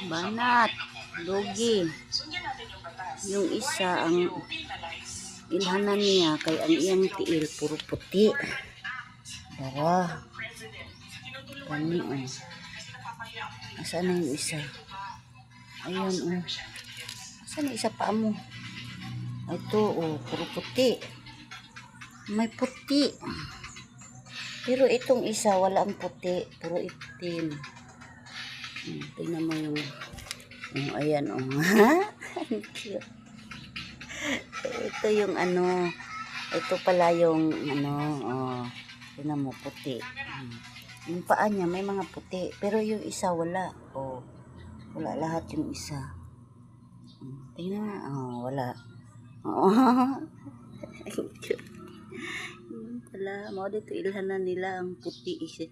Banat, logi. Yung isa, ang ilhanan niya, kay ang iyang tiil, puro puti. Dara. Kani, oh. Asan na yung isa? Ayun, oh. Asan na isa pa mo? Ito, oh, puro puti. May puti. Pero itong isa, wala ang puti. Puro itim. Tingnan mo yung... ayan, oh. Ito yung ano. Ito pala yung ano. Oh, tingnan mo, puti. Yung paa niya, may mga puti. Pero yung isa, wala. Oh, wala lahat yung isa. Tingnan mo. Oh, wala. Oh. Wala, mo dito ilhanan nila ang puti isa.